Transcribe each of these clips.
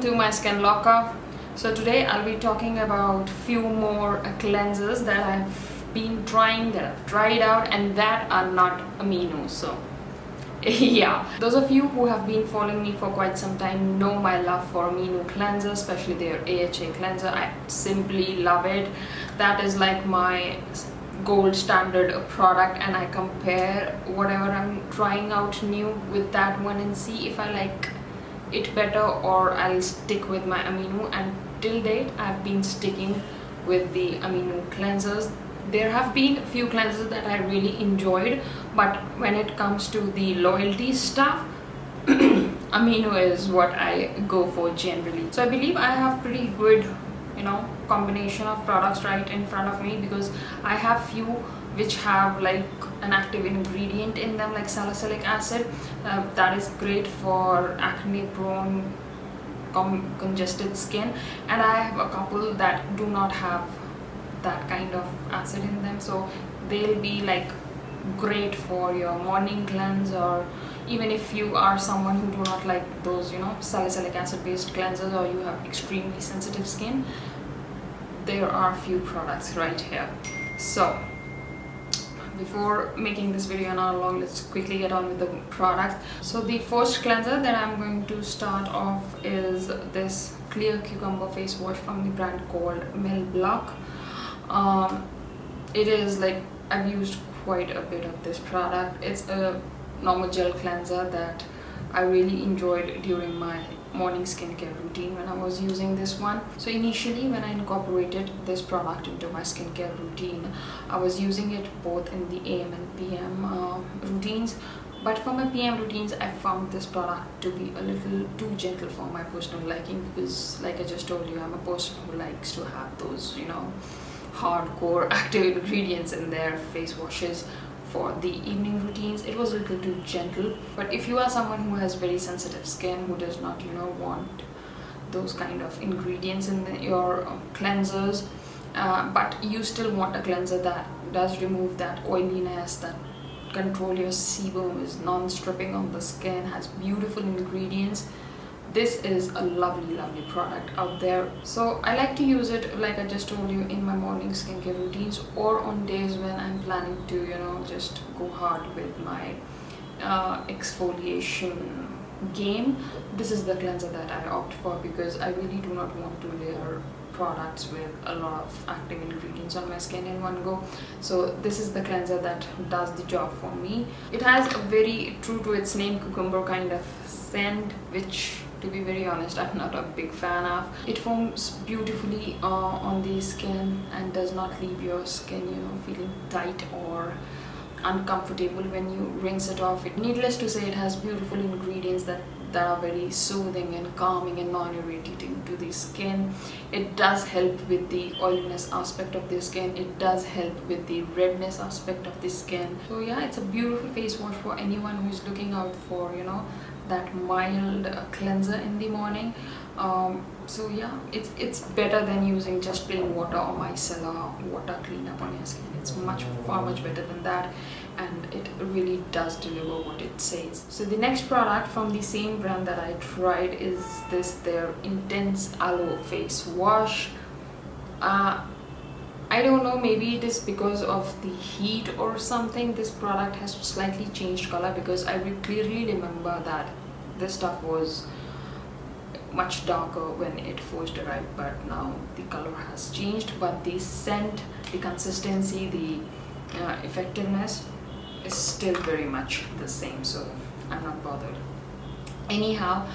to my Skin Locker. So today I'll be talking about few more cleansers that I've been trying, that I've tried out, and that are not amino. So yeah, those of you who have been following me for quite some time know my love for amino cleanser, especially their AHA cleanser. I simply love it. That is like my gold standard product, and I compare whatever I'm trying out new with that one and see if I like it better or I'll stick with my amino. And till date I've been sticking with the amino cleansers. There have been a few cleansers that I really enjoyed, but when it comes to the loyalty stuff, amino is what I go for generally. So I believe I have pretty good, combination of products right in front of me, because I have few which have like an active ingredient in them, like salicylic acid. That is great for acne prone congested skin, and I have a couple that do not have that kind of acid in them, so they'll be like great for your morning cleanse, or even if you are someone who do not like those salicylic acid based cleansers, or you have extremely sensitive skin, there are few products right here. So before making this video an hour long, let's quickly get on with the product. So the first cleanser that I'm going to start off is this clear cucumber face wash from the brand called Mel Blanc. It is like, I've used quite a bit of this product. It's a normal gel cleanser that I really enjoyed during my morning skincare routine when I was using this one. So initially, when I incorporated this product into my skincare routine, I was using it both in the AM and PM routines. But for my PM routines, I found this product to be a little too gentle for my personal liking, because like I just told you, I'm a person who likes to have those, hardcore active ingredients in their face washes. For the evening routines, it was a little too gentle. But if you are someone who has very sensitive skin, who does not want those kind of ingredients in your cleansers, but you still want a cleanser that does remove that oiliness, that control your sebum, is non-stripping on the skin, has beautiful ingredients, this is a lovely product out there. So I like to use it, like I just told you, in my morning skincare routines, or on days when I'm planning to just go hard with my exfoliation game. This is the cleanser that I opt for, because I really do not want to layer products with a lot of active ingredients on my skin in one go. So this is the cleanser that does the job for me. It has a very true to its name cucumber kind of scent, which, to be very honest, I'm not a big fan of. It foams beautifully on the skin and does not leave your skin feeling tight or uncomfortable when you rinse it off. Needless to say, it has beautiful ingredients that are very soothing and calming and non-irritating to the skin. It does help with the oiliness aspect of the skin. It does help with the redness aspect of the skin. So yeah, it's a beautiful face wash for anyone who is looking out for that mild cleanser in the morning. So yeah, it's better than using just plain water or micellar water cleanup on your skin. It's far much better than that, and it really does deliver what it says. So the next product from the same brand that I tried is their Intense Aloe face wash. I don't know, maybe it is because of the heat or something, this product has slightly changed color, because I clearly remember that this stuff was much darker when it first arrived, but now the color has changed, but the scent, the consistency, the effectiveness is still very much the same, so I'm not bothered. Anyhow,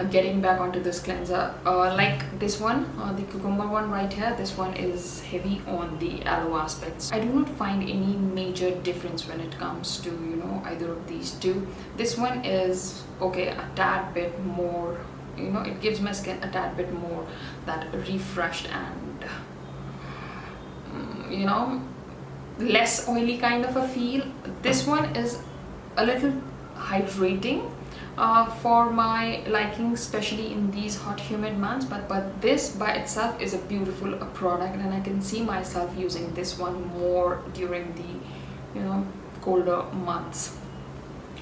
getting back onto this cleanser, like this one, the cucumber one right here, this one is heavy on the aloe aspects. I do not find any major difference when it comes to either of these two. This one is okay, a tad bit more, it gives my skin a tad bit more that refreshed and less oily kind of a feel. This one is a little hydrating for my liking, especially in these hot humid months, but this by itself is a beautiful product, and I can see myself using this one more during the colder months.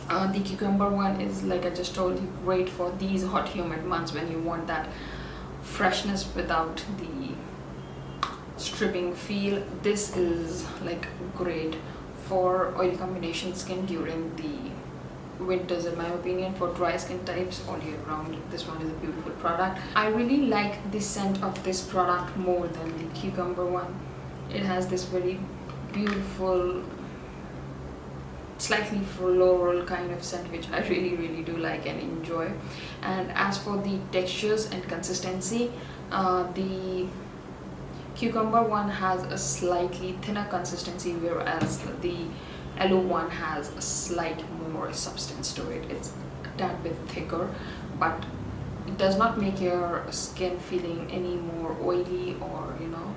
The cucumber one is, like I just told you, great for these hot humid months when you want that freshness without the stripping feel. This is like great for oily combination skin during the winters, in my opinion. For dry skin types all year round, this one is a beautiful product. I really like the scent of this product more than the cucumber one. It has this very beautiful, slightly floral kind of scent, which I really do like and enjoy. And as for the textures and consistency, the cucumber one has a slightly thinner consistency, whereas the aloe one has a slight more substance to it. It's a tad bit thicker, but it does not make your skin feeling any more oily or, you know,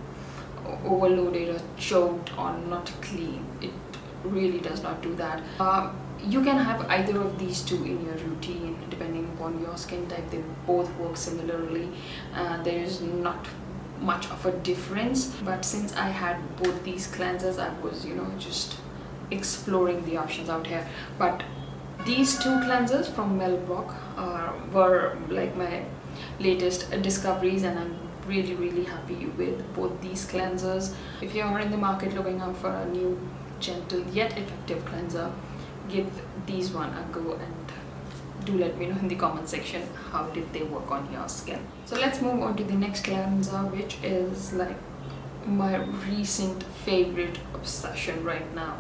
overloaded or choked or not clean. It really does not do that. You can have either of these two in your routine depending upon your skin type. They both work similarly. There is not much of a difference, but since I had both these cleansers, I was, you know, just exploring the options out here. But these two cleansers from Mel Brook were like my latest discoveries, and I'm really happy with both these cleansers. If you're in the market looking out for a new, gentle yet effective cleanser, give these one a go, and do let me know in the comment section how did they work on your skin. So let's move on to the next cleanser, which is like my recent favorite obsession right now.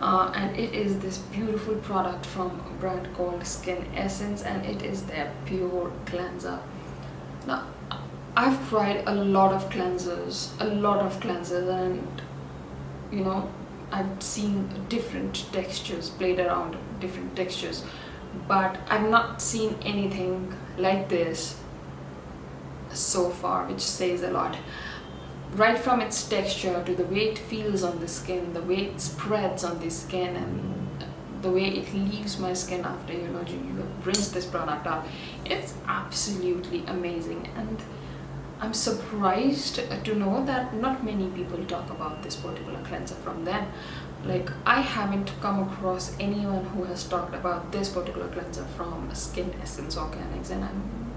And it is this beautiful product from a brand called Skin Essence, and it is their Pure Cleanser. Now, I've tried a lot of cleansers, and you know, I've seen different textures, played around different textures, but I've not seen anything like this so far, which says a lot. Right from its texture to the way it feels on the skin, the way it spreads on the skin, and the way it leaves my skin after, you know, you rinse this product out, it's absolutely amazing. And I'm surprised to know that not many people talk about this particular cleanser from them. Like, I haven't come across anyone who has talked about this particular cleanser from Skin Essence Organics, and I'm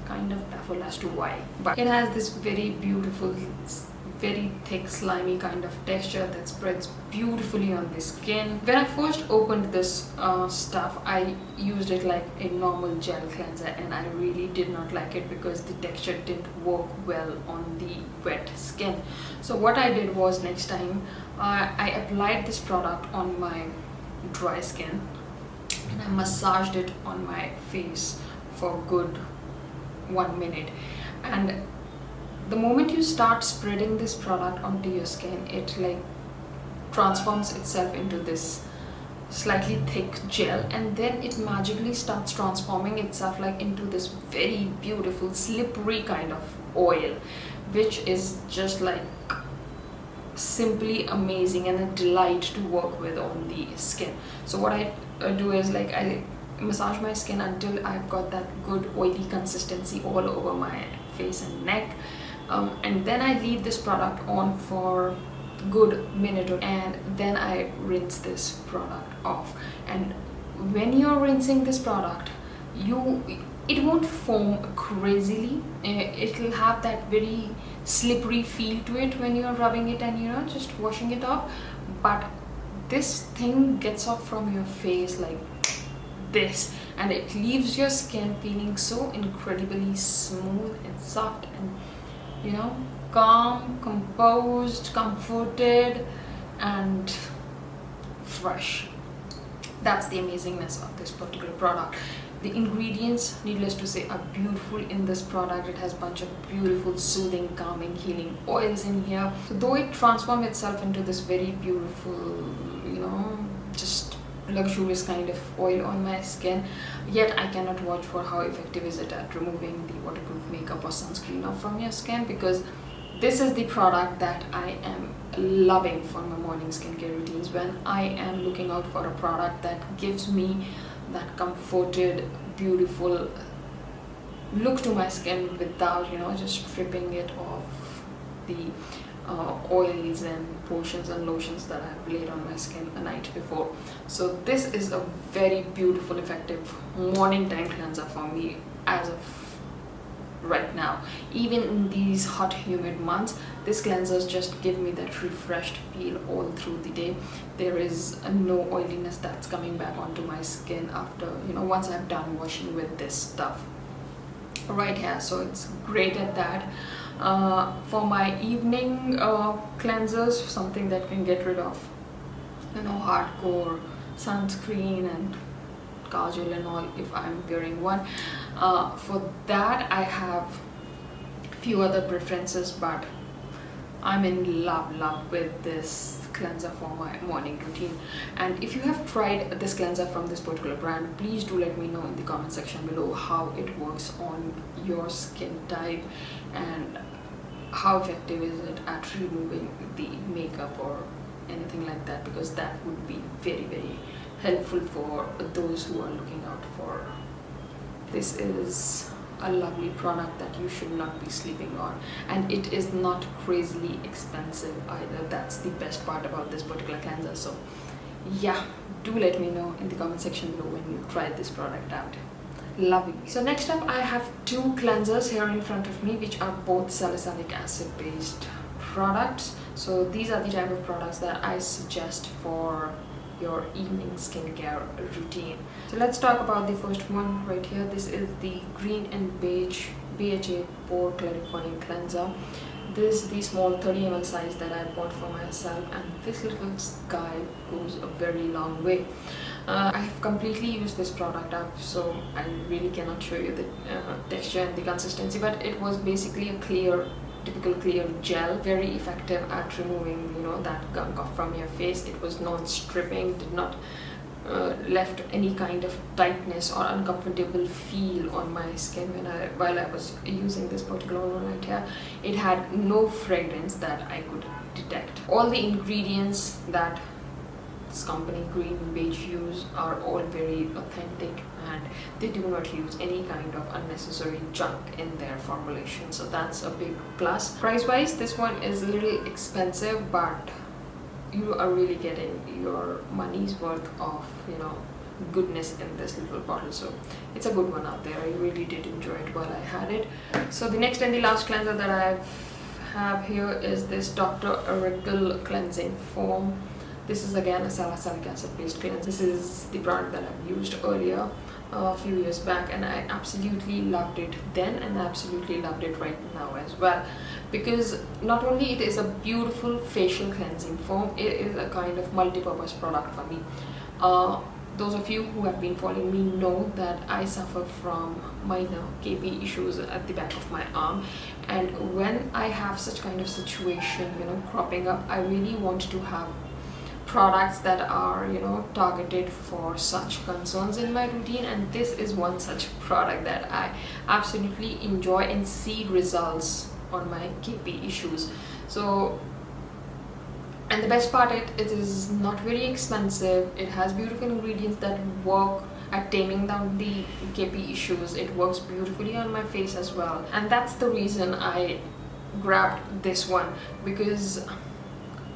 kind of baffled as to why. But it has this very beautiful, very thick, slimy kind of texture that spreads beautifully on the skin. When I first opened this stuff, I used it like a normal gel cleanser, and I really did not like it because the texture didn't work well on the wet skin. So what I did was, next time I applied this product on my dry skin, and I massaged it on my face for good 1 minute. And the moment you start spreading this product onto your skin, it like transforms itself into this slightly thick gel, and then it magically starts transforming itself like into this very beautiful slippery kind of oil, which is just like simply amazing and a delight to work with on the skin. So what I do is, like, I massage my skin until I've got that good oily consistency all over my face and neck, and then I leave this product on for good minute, and then I rinse this product off. And when you're rinsing this product, it won't foam crazily. It'll have that very slippery feel to it when you're rubbing it and, you know, just washing it off. But this thing gets off from your face like this, and it leaves your skin feeling so incredibly smooth and soft and, you know, calm, composed, comforted, and fresh. That's the amazingness of this particular product. The ingredients, needless to say, are beautiful in this product. It has a bunch of beautiful, soothing, calming, healing oils in here. So though it transforms itself into this very beautiful, you know, just luxurious kind of oil on my skin, yet I cannot vouch for how effective is it at removing the waterproof makeup or sunscreen off from your skin, because this is the product that I am loving for my morning skincare routines. When I am looking out for a product that gives me that comforted, beautiful look to my skin without, you know, just stripping it of the oils and potions and lotions that I've laid on my skin the night before. So this is a very beautiful, effective morning time cleanser for me as of right now. Even in these hot humid months, this cleansers just give me that refreshed feel all through the day. There is no oiliness that's coming back onto my skin after, you know, once I've done washing with this stuff right here. So it's great at that. For my evening cleansers, something that can get rid of, you know, hardcore sunscreen and kajal and all if I'm wearing one. For that I have few other preferences, but I'm in love with this cleanser for my morning routine. And if you have tried this cleanser from this particular brand, please do let me know in the comment section below how it works on your skin type and how effective is it at removing the makeup or anything like that, because that would be very helpful for those who are looking out for. This is a lovely product that you should not be sleeping on, and it is not crazily expensive either. That's the best part about this particular cleanser. So yeah, do let me know in the comment section below when you tried this product out. Lovely. So next up I have two cleansers here in front of me, which are both salicylic acid based products. So these are the type of products that I suggest for your evening skincare routine. So let's talk about the first one right here. This is the Green and Beige BHA Pore Clarifying Cleanser. This is the small 30 ml size that I bought for myself, and this little guy goes a very long way. I have completely used this product up, so I really cannot show you the texture and the consistency, but it was basically a typical clear gel, very effective at removing, you know, that gunk off from your face. It was non-stripping, did not left any kind of tightness or uncomfortable feel on my skin while I was using this particular one right here. It had no fragrance that I could detect. All the ingredients that this company Green and Beige use are all very authentic, and they do not use any kind of unnecessary junk in their formulation, so that's a big plus. Price wise, this one is a little expensive, but you are really getting your money's worth of, you know, goodness in this little bottle. So it's a good one out there. I really did enjoy it while I had it. So the next and the last cleanser that I have here is this Dr. Oracle Cleansing Foam. This is again a salicylic acid based cleanser. This is the product that I've used earlier a few years back, and I absolutely loved it then and absolutely loved it right now as well, because not only it is a beautiful facial cleansing foam, it is a kind of multi-purpose product for me. Those of you who have been following me know that I suffer from minor KP issues at the back of my arm, and when I have such kind of situation, you know, cropping up, I really want to have products that are, you know, targeted for such concerns in my routine, and this is one such product that I absolutely enjoy and see results on my KP issues. So, and the best part, it is not very expensive. It has beautiful ingredients that work at taming down the KP issues. It works beautifully on my face as well, and that's the reason I grabbed this one, because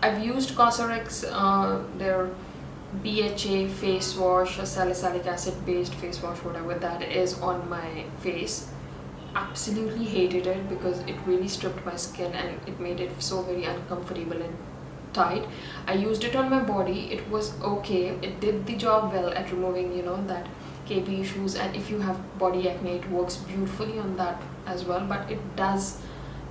I've used Cosrx, their BHA face wash, a salicylic acid based face wash, whatever that is, on my face. Absolutely hated it because it really stripped my skin and it made it so very uncomfortable and tight. I used it on my body. It was okay. It did the job well at removing, you know, that KP issues, and if you have body acne, it works beautifully on that as well, but it does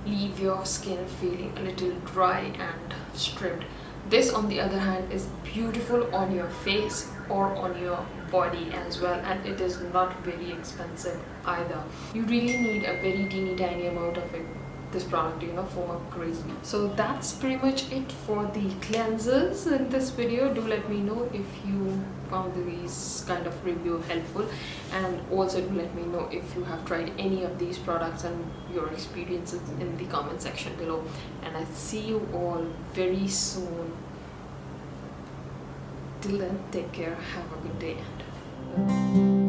leave your skin feeling a little dry and stripped. This, on the other hand, is beautiful on your face or on your body as well, and it is not very expensive either. You really need a very teeny tiny amount of it, this product, you know, foam up crazily. So that's pretty much it for the cleansers in this video. Do let me know if you found these kind of review helpful, and also do let me know if you have tried any of these products and your experiences in the comment section below. And I see you all very soon. Till then, take care, have a good day, and